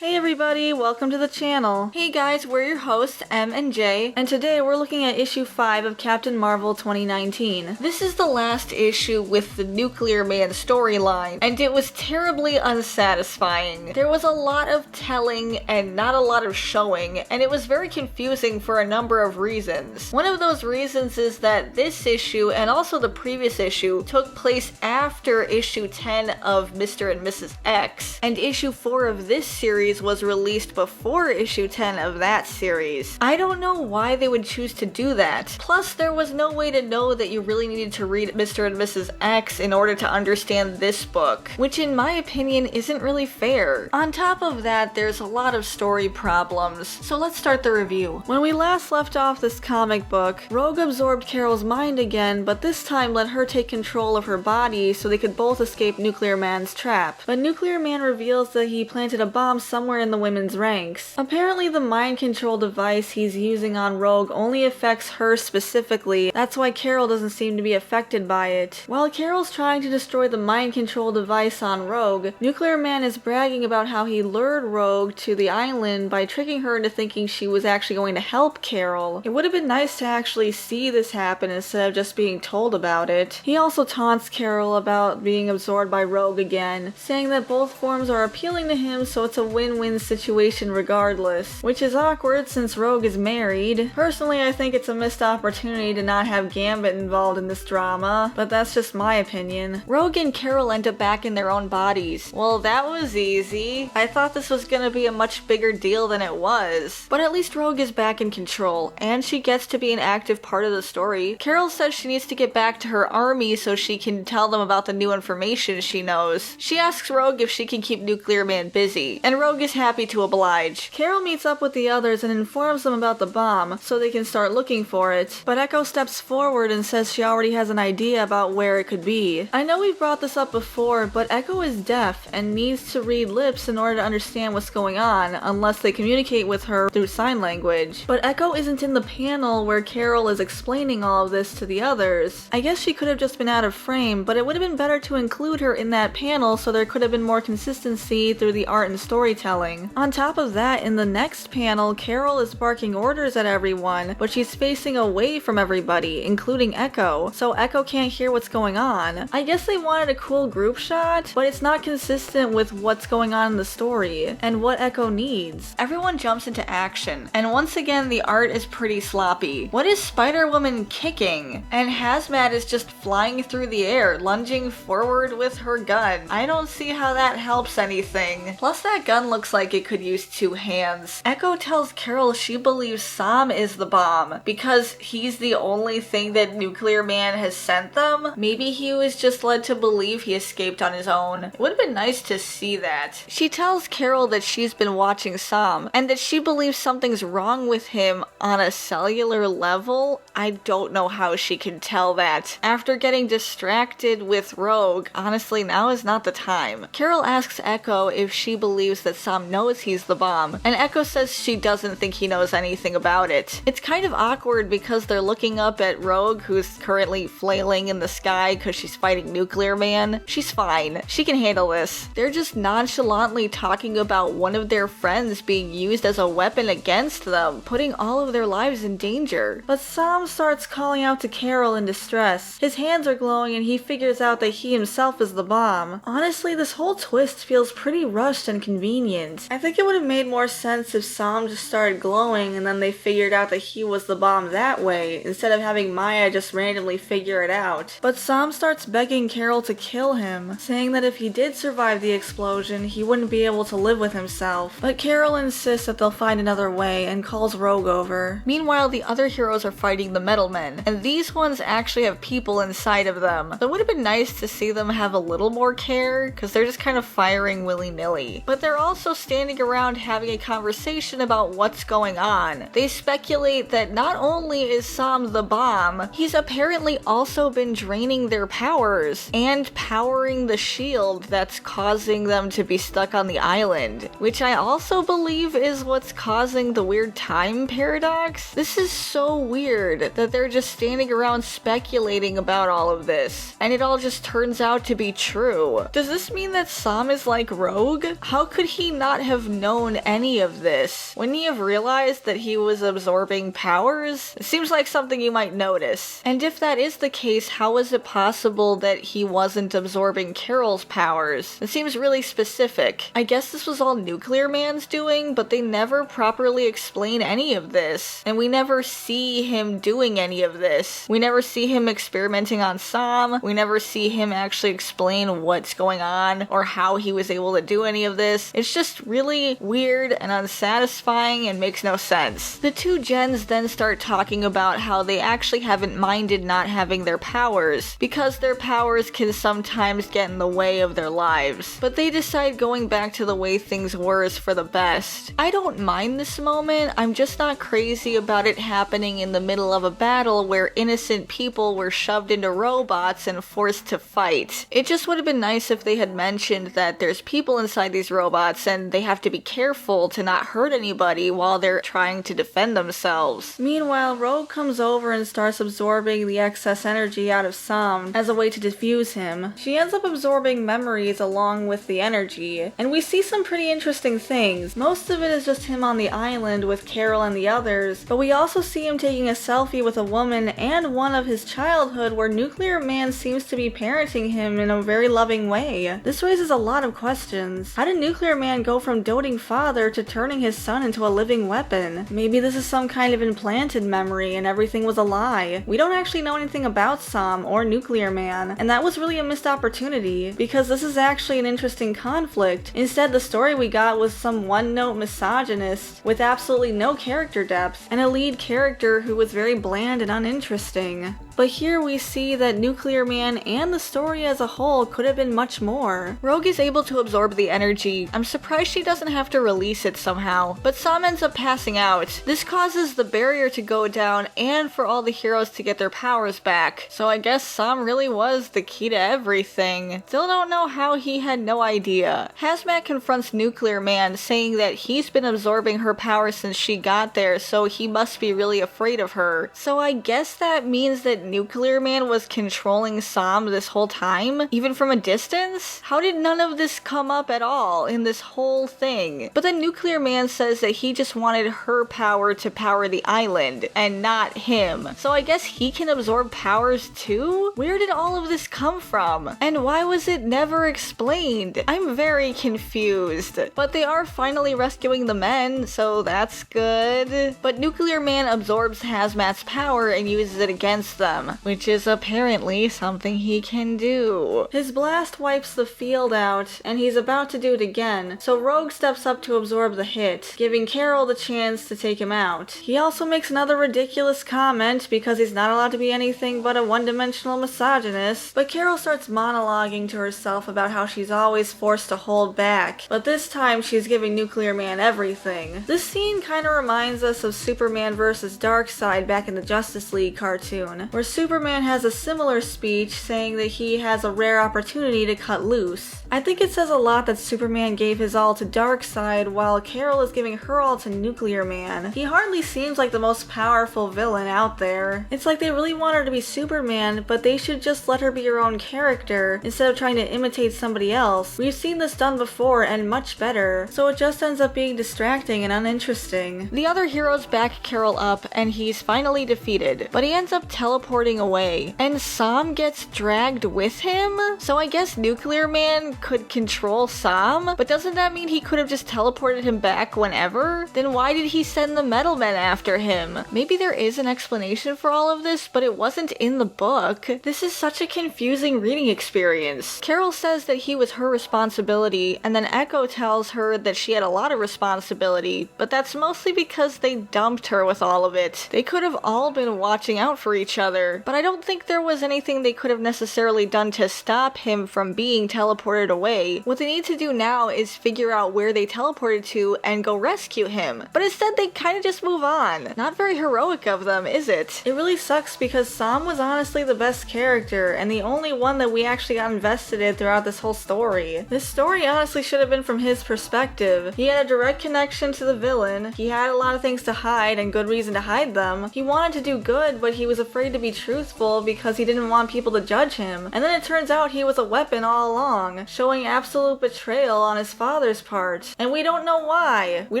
Hey everybody, welcome to the channel. Hey guys, we're your hosts, M and J, and today we're looking at issue 5 of Captain Marvel 2019. This is the last issue with the Nuclear Man storyline, and it was terribly unsatisfying. There was a lot of telling and not a lot of showing, and it was very confusing for a number of reasons. One of those reasons is that this issue, and also the previous issue, took place after issue 10 of Mr. and Mrs. X, and issue 4 of this series was released before issue 10 of that series. I don't know why they would choose to do that. Plus, there was no way to know that you really needed to read Mr. and Mrs. X in order to understand this book, which in my opinion isn't really fair. On top of that, there's a lot of story problems, so let's start the review. When we last left off this comic book, Rogue absorbed Carol's mind again, but this time let her take control of her body so they could both escape Nuclear Man's trap. But Nuclear Man reveals that he planted a bomb somewhere in the women's ranks. Apparently the mind control device he's using on Rogue only affects her specifically. That's why Carol doesn't seem to be affected by it. While Carol's trying to destroy the mind control device on Rogue, Nuclear Man is bragging about how he lured Rogue to the island by tricking her into thinking she was actually going to help Carol. It would have been nice to actually see this happen instead of just being told about it. He also taunts Carol about being absorbed by Rogue again, saying that both forms are appealing to him, so it's a win-win situation regardless, which is awkward since Rogue is married. Personally, I think it's a missed opportunity to not have Gambit involved in this drama, but that's just my opinion. Rogue and Carol end up back in their own bodies. Well, that was easy. I thought this was gonna be a much bigger deal than it was. But at least Rogue is back in control, and she gets to be an active part of the story. Carol says she needs to get back to her army so she can tell them about the new information she knows. She asks Rogue if she can keep Nuclear Man busy, and Rogue is happy to oblige. Carol meets up with the others and informs them about the bomb, so they can start looking for it. But Echo steps forward and says she already has an idea about where it could be. I know we've brought this up before, but Echo is deaf and needs to read lips in order to understand what's going on, unless they communicate with her through sign language. But Echo isn't in the panel where Carol is explaining all of this to the others. I guess she could have just been out of frame, but it would have been better to include her in that panel so there could have been more consistency through the art and storytelling. On top of that, in the next panel, Carol is barking orders at everyone, but she's facing away from everybody, including Echo, so Echo can't hear what's going on. I guess they wanted a cool group shot, but it's not consistent with what's going on in the story, and what Echo needs. Everyone jumps into action, and once again the art is pretty sloppy. What is Spider-Woman kicking? And Hazmat is just flying through the air, lunging forward with her gun. I don't see how that helps anything. Plus that gun looks like it could use two hands. Echo tells Carol she believes Sam is the bomb because he's the only thing that Nuclear Man has sent them. Maybe he was just led to believe he escaped on his own. It would have been nice to see that. She tells Carol that she's been watching Sam and that she believes something's wrong with him on a cellular level. I don't know how she can tell that. After getting distracted with Rogue, honestly, now is not the time. Carol asks Echo if she believes that Sam knows he's the bomb, and Echo says she doesn't think he knows anything about it. It's kind of awkward because they're looking up at Rogue, who's currently flailing in the sky because she's fighting Nuclear Man. She's fine. She can handle this. They're just nonchalantly talking about one of their friends being used as a weapon against them, putting all of their lives in danger. But Sam starts calling out to Carol in distress. His hands are glowing and he figures out that he himself is the bomb. Honestly, this whole twist feels pretty rushed and convenient. I think it would have made more sense if Sam just started glowing and then they figured out that he was the bomb that way, instead of having Maya just randomly figure it out. But Sam starts begging Carol to kill him, saying that if he did survive the explosion, he wouldn't be able to live with himself. But Carol insists that they'll find another way and calls Rogue over. Meanwhile, the other heroes are fighting the Metal Men, and these ones actually have people inside of them. It would have been nice to see them have a little more care, because they're just kind of firing willy-nilly. But they're also standing around having a conversation about what's going on. They speculate that not only is Sam the bomb, he's apparently also been draining their powers and powering the shield that's causing them to be stuck on the island, which I also believe is what's causing the weird time paradox. This is so weird that they're just standing around speculating about all of this, and it all just turns out to be true. Does this mean that Sam is like Rogue? How could he he not have known any of this? Wouldn't he have realized that he was absorbing powers? It seems like something you might notice. And if that is the case, how is it possible that he wasn't absorbing Carol's powers? It seems really specific. I guess this was all Nuclear Man's doing, but they never properly explain any of this. And we never see him doing any of this. We never see him experimenting on Sam. We never see him actually explain what's going on or how he was able to do any of this. It's just really weird and unsatisfying and makes no sense. The two gens then start talking about how they actually haven't minded not having their powers because their powers can sometimes get in the way of their lives. But they decide going back to the way things were is for the best. I don't mind this moment, I'm just not crazy about it happening in the middle of a battle where innocent people were shoved into robots and forced to fight. It just would have been nice if they had mentioned that there's people inside these robots and they have to be careful to not hurt anybody while they're trying to defend themselves. Meanwhile, Rogue comes over and starts absorbing the excess energy out of Sam as a way to defuse him. She ends up absorbing memories along with the energy, and we see some pretty interesting things. Most of it is just him on the island with Carol and the others, but we also see him taking a selfie with a woman and one of his childhood where Nuclear Man seems to be parenting him in a very loving way. This raises a lot of questions. How did Nuclear Man go from doting father to turning his son into a living weapon? Maybe this is some kind of implanted memory and everything was a lie. We don't actually know anything about Sam or Nuclear Man, and that was really a missed opportunity because this is actually an interesting conflict. Instead, the story we got was some one-note misogynist with absolutely no character depth and a lead character who was very bland and uninteresting. But here we see that Nuclear Man and the story as a whole could have been much more. Rogue is able to absorb the energy. I'm surprised she doesn't have to release it somehow, but Sam ends up passing out. This causes the barrier to go down and for all the heroes to get their powers back. So I guess Sam really was the key to everything. Still don't know how he had no idea. Hazmat confronts Nuclear Man, saying that he's been absorbing her power since she got there, so he must be really afraid of her. So I guess that means that Nuclear Man was controlling Sam this whole time, even from a distance? How did none of this come up at all in this whole thing? But then Nuclear Man says that he just wanted her power to power the island, and not him. So I guess he can absorb powers too? Where did all of this come from? And why was it never explained? I'm very confused. But they are finally rescuing the men, so that's good. But Nuclear Man absorbs Hazmat's power and uses it against them, which is apparently something he can do. His blast wipes the field out, and he's about to do it again, so Rogue steps up to absorb the hit, giving Carol the chance to take him out. He also makes another ridiculous comment because he's not allowed to be anything but a one-dimensional misogynist, but Carol starts monologuing to herself about how she's always forced to hold back, but this time she's giving Nuclear Man everything. This scene kinda reminds us of Superman vs. Darkseid back in the Justice League cartoon, where Superman has a similar speech saying that he has a rare opportunity to cut loose. I think it says a lot that Superman gave his all to Darkseid while Carol is giving her all to Nuclear Man. He hardly seems like the most powerful villain out there. It's like they really want her to be Superman, but they should just let her be her own character instead of trying to imitate somebody else. We've seen this done before and much better, so it just ends up being distracting and uninteresting. The other heroes back Carol up and he's finally defeated, but he ends up teleporting away, and Sam gets dragged with him? So I guess Nuclear Man could control Sam? But doesn't that mean he could have just teleported him back whenever? Then why did he send the Metal Men after him? Maybe there is an explanation for all of this, but it wasn't in the book. This is such a confusing reading experience. Carol says that he was her responsibility, and then Echo tells her that she had a lot of responsibility, but that's mostly because they dumped her with all of it. They could have all been watching out for each other, but I don't think there was anything they could have necessarily done to stop him from being teleported away. What they need to do now is figure out where they teleported to and go rescue him. But instead they kind of just move on. Not very heroic of them, is it? It really sucks because Sam was honestly the best character and the only one that we actually got invested in throughout this whole story. This story honestly should have been from his perspective. He had a direct connection to the villain, he had a lot of things to hide and good reason to hide them. He wanted to do good, but he was afraid to be be truthful because he didn't want people to judge him. And then it turns out he was a weapon all along, showing absolute betrayal on his father's part. And we don't know why. We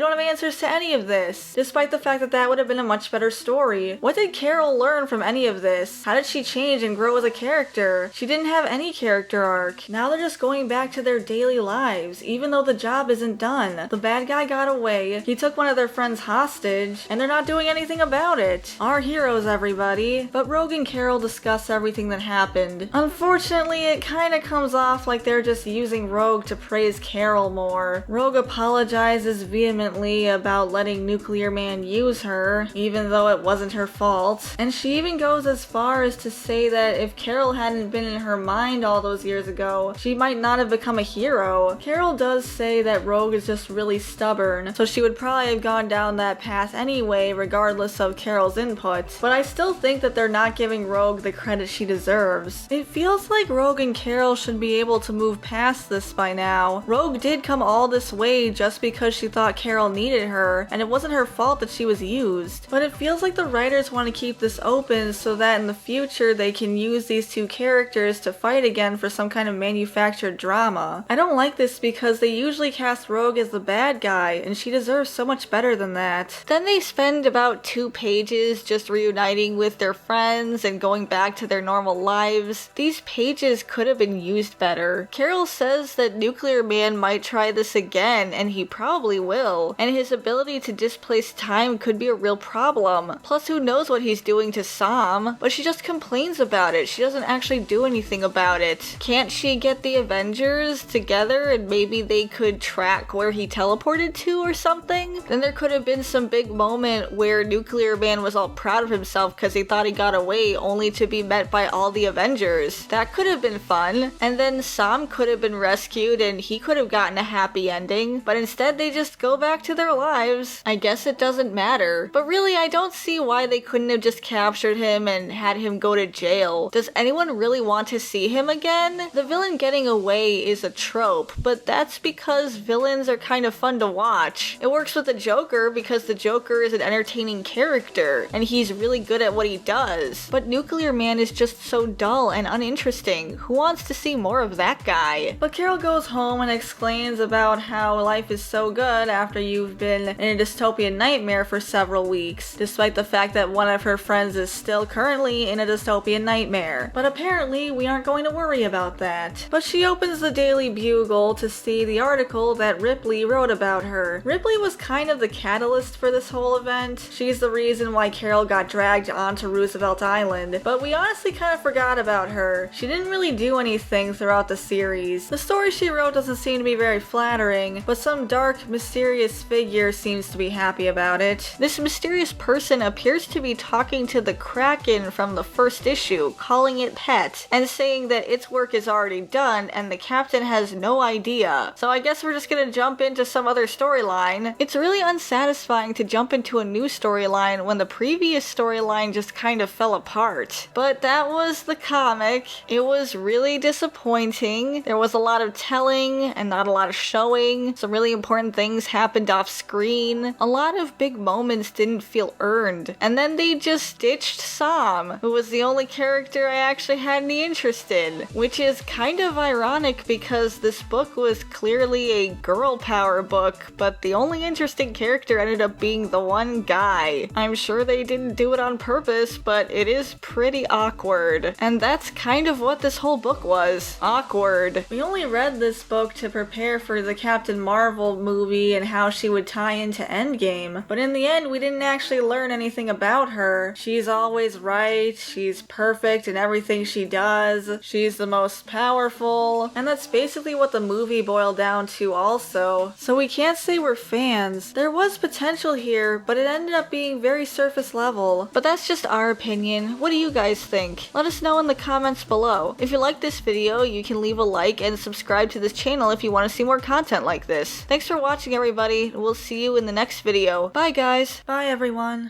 don't have answers to any of this, despite the fact that that would have been a much better story. What did Carol learn from any of this? How did she change and grow as a character? She didn't have any character arc. Now they're just going back to their daily lives, even though the job isn't done. The bad guy got away, he took one of their friends hostage, and they're not doing anything about it. Our heroes, everybody. But Rogue and Carol discuss everything that happened. Unfortunately, it kinda comes off like they're just using Rogue to praise Carol more. Rogue apologizes vehemently about letting Nuclear Man use her, even though it wasn't her fault. And she even goes as far as to say that if Carol hadn't been in her mind all those years ago, she might not have become a hero. Carol does say that Rogue is just really stubborn, so she would probably have gone down that path anyway, regardless of Carol's input. But I still think that they're not giving Rogue the credit she deserves. It feels like Rogue and Carol should be able to move past this by now. Rogue did come all this way just because she thought Carol needed her, and it wasn't her fault that she was used. But it feels like the writers want to keep this open so that in the future they can use these two characters to fight again for some kind of manufactured drama. I don't like this because they usually cast Rogue as the bad guy, and she deserves so much better than that. Then they spend about 2 pages just reuniting with their friends and going back to their normal lives. These pages could have been used better. Carol says that Nuclear Man might try this again, and he probably will, and his ability to displace time could be a real problem. Plus, who knows what he's doing to Sam, but she just complains about it. She doesn't actually do anything about it. Can't she get the Avengers together and maybe they could track where he teleported to or something? Then there could have been some big moment where Nuclear Man was all proud of himself because he thought he got away only to be met by all the Avengers. That could have been fun. And then Sam could have been rescued and he could have gotten a happy ending, but instead they just go back to their lives. I guess it doesn't matter. But really, I don't see why they couldn't have just captured him and had him go to jail. Does anyone really want to see him again? The villain getting away is a trope, but that's because villains are kind of fun to watch. It works with the Joker because the Joker is an entertaining character, and he's really good at what he does. But Nuclear Man is just so dull and uninteresting. Who wants to see more of that guy? But Carol goes home and explains about how life is so good after you've been in a dystopian nightmare for several weeks, despite the fact that one of her friends is still currently in a dystopian nightmare. But apparently, we aren't going to worry about that. But she opens the Daily Bugle to see the article that Ripley wrote about her. Ripley was kind of the catalyst for this whole event. She's the reason why Carol got dragged onto Roosevelt Island, but we honestly kind of forgot about her. She didn't really do anything throughout the series. The story she wrote doesn't seem to be very flattering, but some dark, mysterious figure seems to be happy about it. This mysterious person appears to be talking to the Kraken from the first issue, calling it pet, and saying that its work is already done and the captain has no idea. So I guess we're just gonna jump into some other storyline. It's really unsatisfying to jump into a new storyline when the previous storyline just kind of fell apart. But that was the comic. It was really disappointing. There was a lot of telling and not a lot of showing. Some really important things happened off screen. A lot of big moments didn't feel earned. And then they just ditched Sam, who was the only character I actually had any interest in, which is kind of ironic because this book was clearly a girl power book, but the only interesting character ended up being the one guy. I'm sure they didn't do it on purpose, but it is pretty awkward. And that's kind of what this whole book was. Awkward. We only read this book to prepare for the Captain Marvel movie and how she would tie into Endgame, but in the end we didn't actually learn anything about her. She's always right, she's perfect in everything she does, she's the most powerful, and that's basically what the movie boiled down to also. So we can't say we're fans. There was potential here, but it ended up being very surface level. But that's just our opinion. What do you guys think? Let us know in the comments below. If you like this video, you can leave a like and subscribe to this channel if you want to see more content like this. Thanks for watching, everybody. We'll see you in the next video. Bye guys. Bye everyone.